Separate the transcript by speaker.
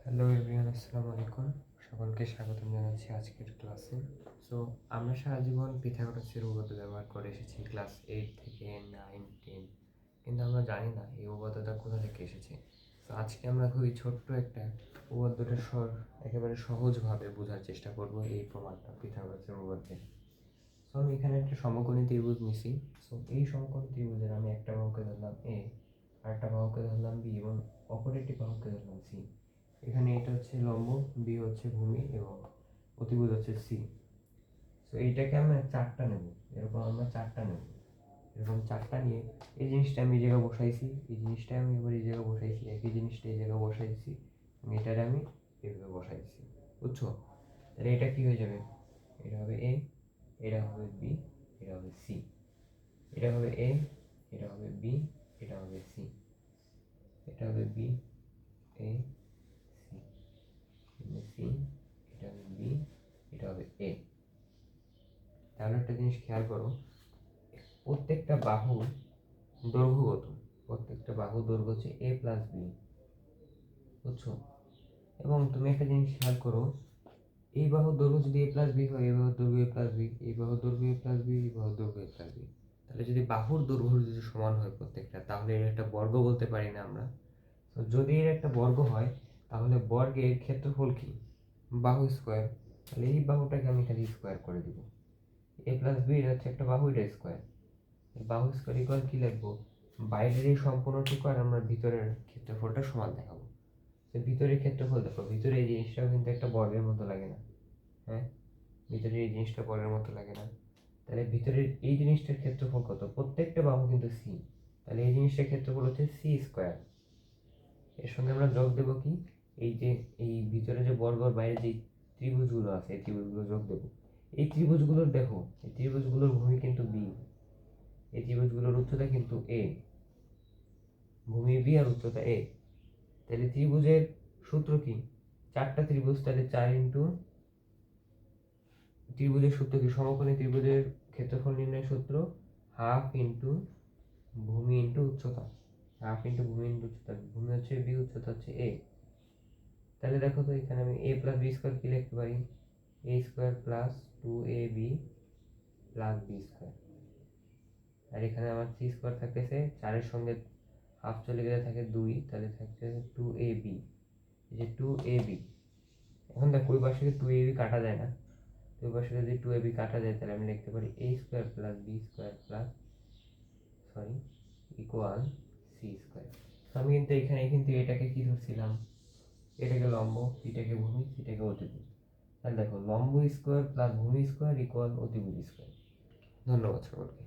Speaker 1: Hello everyone, আসসালামু আলাইকুম। সকলকে স্বাগতম জানাচ্ছি আজকের ক্লাসে। সো আমরা সারা জীবন পিথাগোরাসের উপপাদ্য ব্যবহার করে এসেছি ক্লাস 8 থেকে 9, 10, কিন্তু আমরা জানি না এই উপপাদ্যটা কোথা থেকে এসেছে। তো আজকে আমরা খুবই ছোট্ট একটা উপপাদ্যটা একেবারে সহজভাবে বোঝার চেষ্টা করব এই প্রমাণটা পিথাগোরাসের উপপাদ্যের। সো আমি এখানে একটা সমকোণী ত্রিভুজ নিছি। সো এই সমকোণী ত্রিভুজের আমি একটা বাহুকে ধরলাম এ, আর একটা বাহুকে ধরলাম বি এবং অপর একটি বাহুকে ধরলাম সি। এখানে এটা হচ্ছে লম্ব, বি হচ্ছে ভূমি এবং অতিভুজ হচ্ছে সি। সো এইটাকে আমরা চারটা নেব, এরকম আমরা চারটা নেব। এরকম চারটা নিয়ে এই জিনিসটা আমি এই জায়গায় বসাইছি, এই জিনিসটা আমি এবার এই জায়গায় বসাইছি, একই জিনিসটা এই জায়গায় বসাইছি এবং এটারে আমি এভাবে বসাইছি। বুঝছো? তাহলে এটা কি হয়ে যাবে? এটা হবে এ, এটা হবে বি, এটা হবে সি। এটা হবে এ, এটা হবে বি, এটা হবে সি। এটা হবে বি, এ, সি, এটা হবে বি, এটা হবে এ। তাহলে একটা জিনিস খেয়াল করো, প্রত্যেকটা বাহু দৈর্ঘ্য কত? প্রত্যেকটা বাহু দৈর্ঘ্য হচ্ছে এ প্লাস বি। বুঝছো? এবং তুমি একটা জিনিস খেয়াল করো, এই বাহুর দৈর্ঘ্য যদি এ প্লাস বি হয়, এই বাহুর দৈর্ঘ্য এ প্লাস বি, এই বাহুর দৈর্ঘ্য এ প্লাস বি, এই বাহুর দৈর্ঘ্য এ প্লাস বি, তাহলে যদি বাহুর দৈর্ঘ্য যদি সমান হয় প্রত্যেকটা, তাহলে এর একটা বর্গ বলতে পারি না আমরা? তো যদি এর একটা বর্গ হয়, তাহলে বর্গের ক্ষেত্রফল কি? বাহু স্কোয়ার। তাহলে এই বাহুটাকে আমি খালি স্কোয়ার করে দিব। এ প্লাস বি হচ্ছে একটা বাহু, এটা স্কোয়ার। বাহু স্কোয়ার ইকুয়াল কি লিখবো? বাইরের এই সম্পূর্ণটুকু আর আমরা ভিতরের ক্ষেত্রফলটা সমান দেখাবো। তো ভিতরের ক্ষেত্রফল দেখো, ভিতরে এই জিনিসটাও কিন্তু একটা বর্গের মতো লাগে না? হ্যাঁ, ভিতরে এই জিনিসটা বর্গের মতো লাগে না? তাহলে ভিতরের এই জিনিসটার ক্ষেত্রফল কত? প্রত্যেকটা বাহু কিন্তু সি, তাহলে এই জিনিসটার ক্ষেত্রফল হচ্ছে সি স্কোয়ার। এর সঙ্গে আমরা যোগ দেবো কি? এই যে এই ভিতরে যে বর্গ আর বাইরে যে ত্রিভুজগুলো আছে, এই ত্রিভুজগুলো যোগ দেবো। এই ত্রিভুজগুলোর দেখো, এই ত্রিভুজগুলোর ভূমি কিন্তু বি, এই ত্রিভুজগুলোর উচ্চতা কিন্তু এ, ভূমি বি আর উচ্চতা এ। তাহলে ত্রিভুজের সূত্র কি? চারটা ত্রিভুজ, তাহলে 4 ইন্টু ত্রিভুজের সূত্র কি? সমকোণী ত্রিভুজের ক্ষেত্রফল নির্ণয় সূত্র হাফ ইন্টু ভূমি ইন্টু উচ্চতা। হাফ ইন্টু ভূমি ইন্টু উচ্চতা, ভূমি হচ্ছে বি, উচ্চতা হচ্ছে এ। তাহলে দেখো তো, এখানে আমি এ প্লাস বি স্কোয়ার কি লিখতে পারি? A square plus 2ab plus B square. আর এখানে আমার সি স্কোয়ার থাকতেছে, 4-এর সঙ্গে হাফ চলে গেলে থাকে 2, তাহলে থাকছে 2ab। এই যে 2ab, এখন দেখো ওই পাশে 2ab কাটা যায় না, তো ওই পাশে যদি 2ab কাটা যায়, তাহলে আমি লিখতে পারি a square plus B square plus equal C square. আমি কিন্তু এখানে কিন্তু এটাকে কি ধরছিলাম? এটাকে লম্ব, এটাকে ভূমি, এটাকে অতিভুজ। তাহলে দেখো, লম্ব স্কোয়ার প্লাস ভূমি স্কোয়ার ইকুয়াল অতিভুজ স্কোয়ার। ধন্যবাদ সকলকে।